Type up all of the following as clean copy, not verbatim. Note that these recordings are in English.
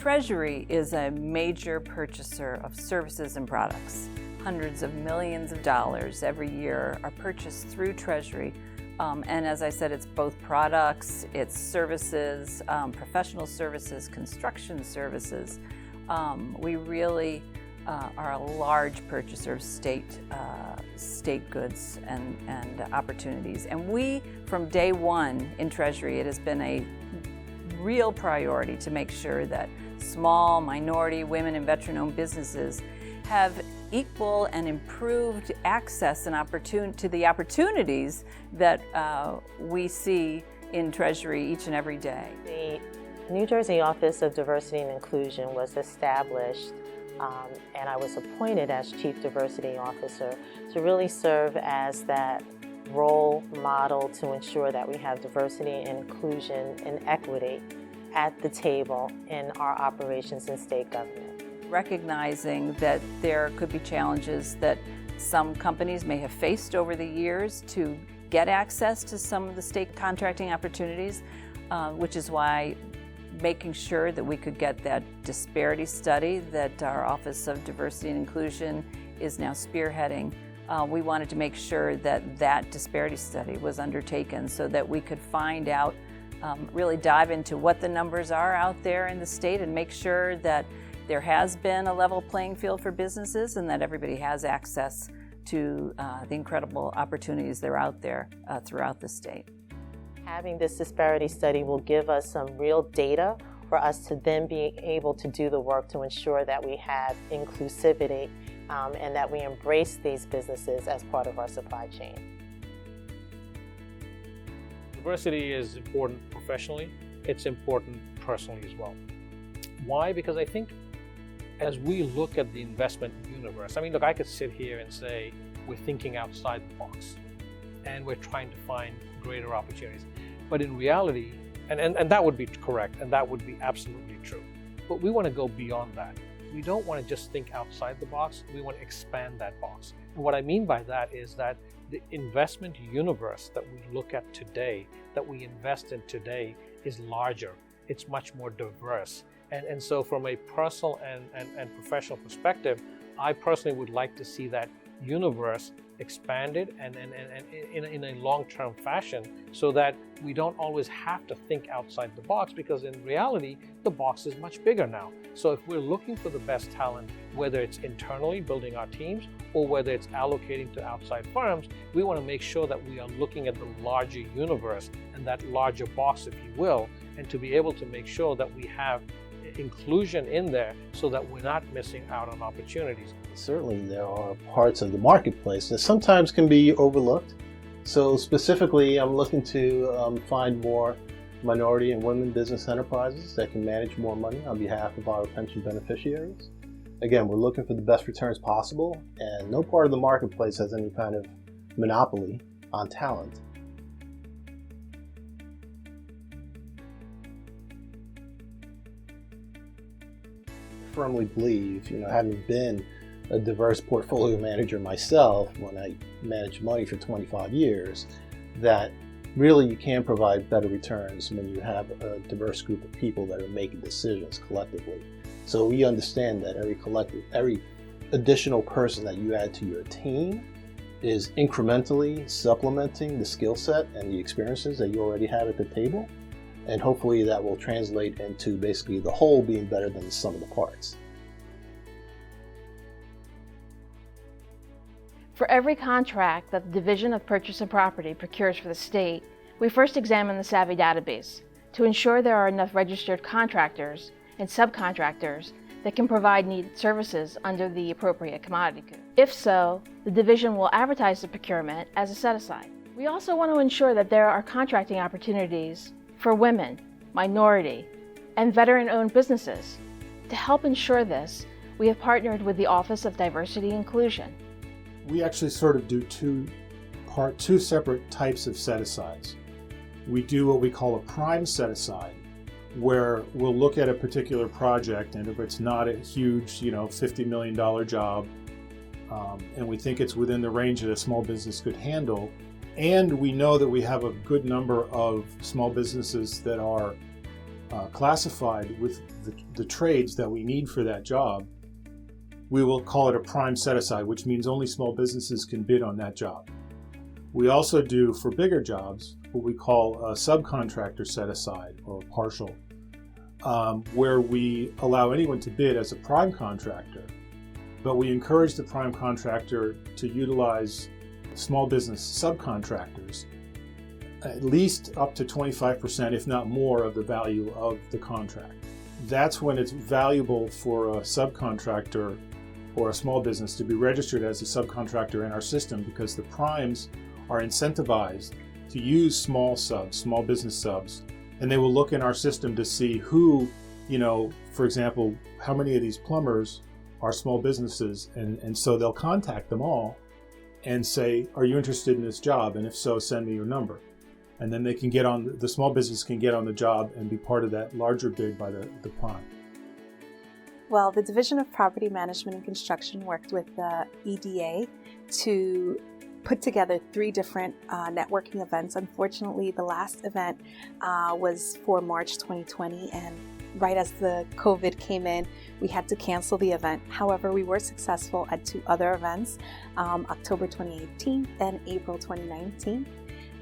Treasury is a major purchaser of services and products. Hundreds of millions of dollars every year are purchased through Treasury. And as I said, it's both products, it's services, professional services, construction services. We really are a large purchaser of state goods and opportunities. And we, from day one in Treasury, it has been a real priority to make sure that small, minority, women, and veteran-owned businesses have equal and improved access and to the opportunities that we see in Treasury each and every day. The New Jersey Office of Diversity and Inclusion was established and I was appointed as Chief Diversity Officer to really serve as that role model to ensure that we have diversity and inclusion and equity at the table in our operations in state government. Recognizing that there could be challenges that some companies may have faced over the years to get access to some of the state contracting opportunities, which is why making sure that we could get that disparity study that our Office of Diversity and Inclusion is now spearheading. We wanted to make sure that that disparity study was undertaken so that we could find out, really dive into what the numbers are out there in the state and make sure that there has been a level playing field for businesses and that everybody has access to the incredible opportunities that are out there throughout the state. Having this disparity study will give us some real data for us to then be able to do the work to ensure that we have inclusivity and that we embrace these businesses as part of our supply chain. Diversity is important professionally, it's important personally as well. Why? Because I think as we look at the investment universe, I mean, look, I could sit here and say we're thinking outside the box and we're trying to find greater opportunities. But in reality, and that would be correct and that would be absolutely true, but we want to go beyond that. We don't want to just think outside the box, we want to expand that box. And what I mean by that is that the investment universe that we look at today, that we invest in today, is larger. It's much more diverse. And so from a personal and professional perspective, I personally would like to see that universe expanded and in a long-term fashion so that we don't always have to think outside the box, because in reality, the box is much bigger now. So if we're looking for the best talent, whether it's internally building our teams or whether it's allocating to outside firms, we want to make sure that we are looking at the larger universe and that larger box, if you will, and to be able to make sure that we have inclusion in there so that we're not missing out on opportunities. Certainly there are parts of the marketplace that sometimes can be overlooked. So specifically, I'm looking to find more minority and women business enterprises that can manage more money on behalf of our pension beneficiaries. Again, we're looking for the best returns possible, and no part of the marketplace has any kind of monopoly on talent. I firmly believe, having been a diverse portfolio manager myself when I managed money for 25 years, that really you can provide better returns when you have a diverse group of people that are making decisions collectively. So we understand that every additional person that you add to your team is incrementally supplementing the skill set and the experiences that you already have at the table. And hopefully that will translate into basically the whole being better than the sum of the parts. For every contract that the Division of Purchase and Property procures for the state, we first examine the Savvy database to ensure there are enough registered contractors and subcontractors that can provide needed services under the appropriate commodity code. If so, the division will advertise the procurement as a set-aside. We also want to ensure that there are contracting opportunities for women, minority, and veteran-owned businesses. To help ensure this, we have partnered with the Office of Diversity and Inclusion. We actually sort of do two separate types of set-asides. We do what we call a prime set-aside, where we'll look at a particular project, and if it's not a huge, $50 million job, and we think it's within the range that a small business could handle, and we know that we have a good number of small businesses that are classified with the trades that we need for that job, we will call it a prime set-aside, which means only small businesses can bid on that job. We also do, for bigger jobs, what we call a subcontractor set-aside or partial, where we allow anyone to bid as a prime contractor, but we encourage the prime contractor to utilize small business subcontractors at least up to 25%, if not more, of the value of the contract. That's when it's valuable for a subcontractor or a small business to be registered as a subcontractor in our system, because the primes are incentivized to use small business subs, and they will look in our system to see who, for example, how many of these plumbers are small businesses, and so they'll contact them all and say, are you interested in this job? And if so, send me your number. And then they can get on, the small business can get on the job and be part of that larger bid by the prime. Well, the Division of Property Management and Construction worked with the EDA to put together 3 different networking events. Unfortunately, the last event was for March 2020, and right as the COVID came in, we had to cancel the event. However, we were successful at 2 other events, October 2018 and April 2019.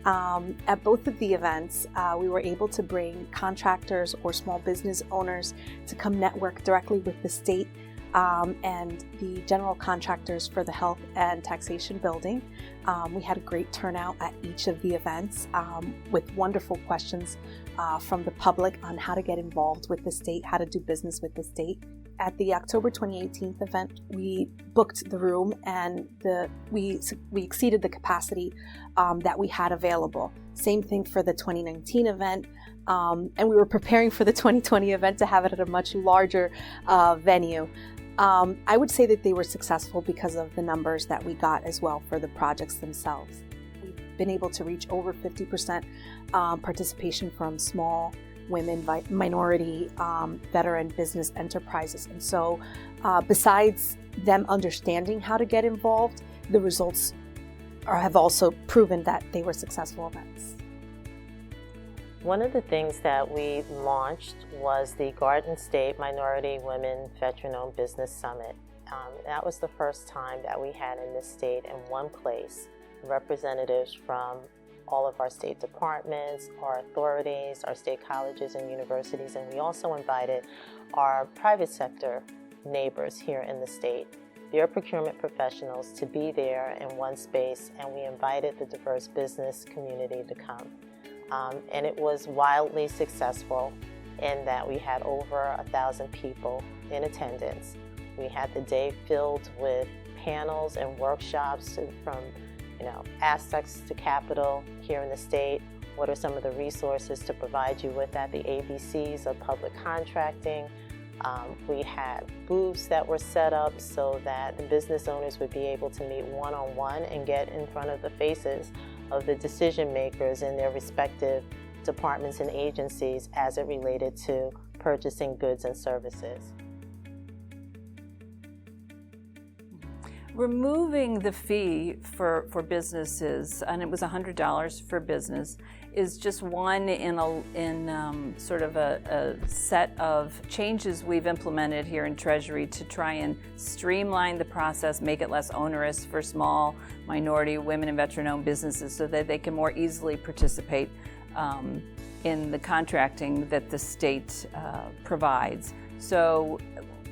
At both of the events, we were able to bring contractors or small business owners to come network directly with the state and the general contractors for the health and taxation building. We had a great turnout at each of the events with wonderful questions from the public on how to get involved with the state, how to do business with the state. At the October 2018 event, we booked the room and we exceeded the capacity that we had available. Same thing for the 2019 event, and we were preparing for the 2020 event to have it at a much larger venue. I would say that they were successful because of the numbers that we got as well for the projects themselves. We've been able to reach over 50% participation from small, women, minority, veteran business enterprises. And so besides them understanding how to get involved, the results have also proven that they were successful events. One of the things that we launched was the Garden State Minority Women Veteran-Owned Business Summit. That was the first time that we had in this state in one place representatives from all of our state departments, our authorities, our state colleges and universities, and we also invited our private sector neighbors here in the state, their procurement professionals, to be there in one space, and we invited the diverse business community to come. And it was wildly successful in that we had over 1,000 people in attendance. We had the day filled with panels and workshops from aspects to capital here in the state. What are some of the resources to provide you with that? The ABCs of public contracting. We had booths that were set up so that the business owners would be able to meet one-on-one and get in front of the faces of the decision makers in their respective departments and agencies as it related to purchasing goods and services. Removing the fee for businesses, and it was $100 for business, is just one in sort of a set of changes we've implemented here in Treasury to try and streamline the process, make it less onerous for small, minority, women, and veteran-owned businesses so that they can more easily participate in the contracting that the state provides. So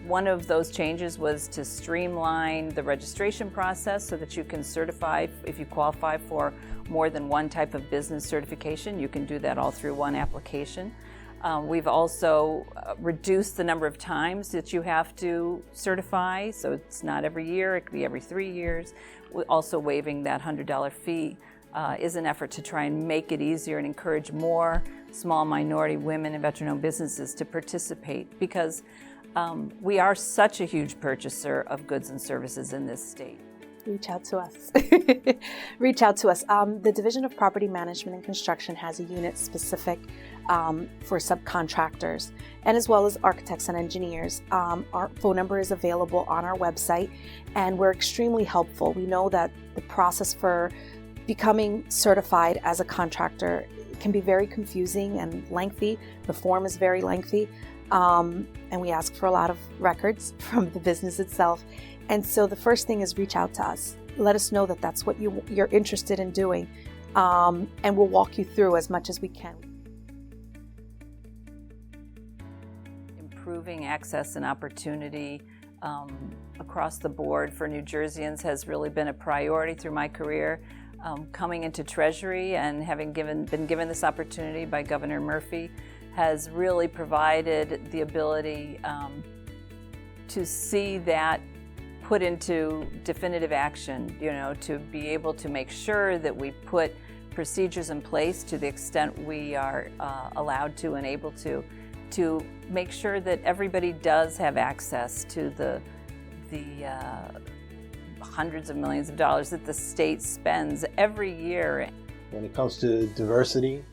one of those changes was to streamline the registration process so that you can certify, if you qualify for more than one type of business certification, you can do that all through one application. We've also reduced the number of times that you have to certify, so it's not every year, it could be every 3 years. Also waiving that $100 fee is an effort to try and make it easier and encourage more small minority women and veteran-owned businesses to participate, because we are such a huge purchaser of goods and services in this state. Reach out to us. Reach out to us. The Division of Property Management and Construction has a unit specific for subcontractors, and as well as architects and engineers. Our phone number is available on our website, and we're extremely helpful. We know that the process for becoming certified as a contractor can be very confusing and lengthy. The form is very lengthy, and we ask for a lot of records from the business itself. And so the first thing is reach out to us. Let us know that that's what you're interested in doing, and we'll walk you through as much as we can. Improving access and opportunity across the board for New Jerseyans has really been a priority through my career. Coming into Treasury and having been given this opportunity by Governor Murphy has really provided the ability to see that put into definitive action, to be able to make sure that we put procedures in place to the extent we are allowed to and able to make sure that everybody does have access to the hundreds of millions of dollars that the state spends every year. When it comes to diversity,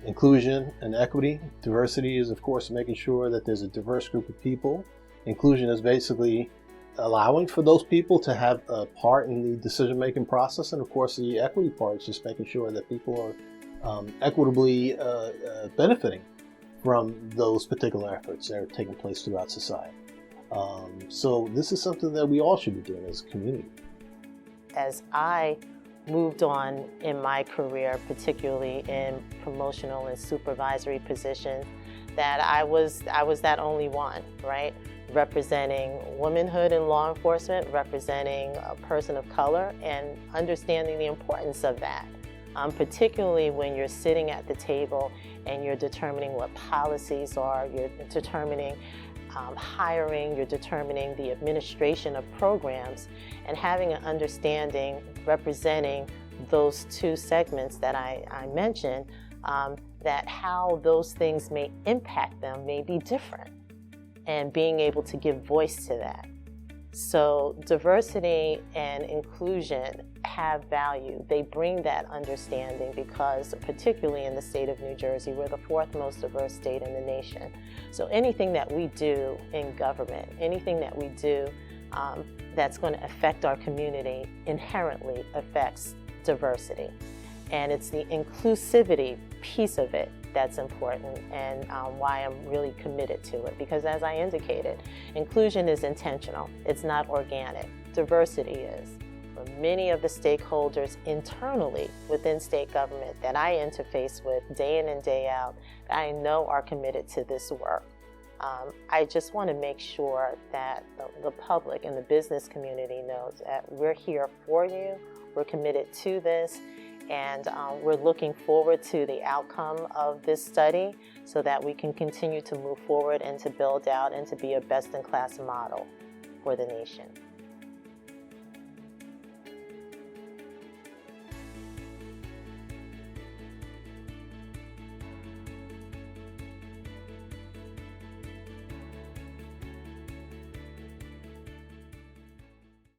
inclusion, and equity, diversity is, of course, making sure that there's a diverse group of people. Inclusion is basically allowing for those people to have a part in the decision-making process. And, of course, the equity part is just making sure that people are equitably benefiting from those particular efforts that are taking place throughout society. So this is something that we all should be doing as a community. As I moved on in my career, particularly in promotional and supervisory positions, that I was that only one, right? Representing womanhood in law enforcement, representing a person of color, and understanding the importance of that. Particularly when you're sitting at the table and you're determining what policies are, you're determining hiring, you're determining the administration of programs, and having an understanding representing those two segments that I mentioned, that how those things may impact them may be different, and being able to give voice to that. So diversity and inclusion have value. They bring that understanding because, particularly in the state of New Jersey, we're the fourth most diverse state in the nation. So anything that we do in government, anything that we do that's going to affect our community inherently affects diversity. And it's the inclusivity piece of it that's important, and why I'm really committed to it. Because as I indicated, inclusion is intentional. It's not organic. Diversity is. For many of the stakeholders internally within state government that I interface with day in and day out, that I know are committed to this work. I just want to make sure that the public and the business community knows that we're here for you, we're committed to this, and we're looking forward to the outcome of this study so that we can continue to move forward and to build out and to be a best-in-class model for the nation.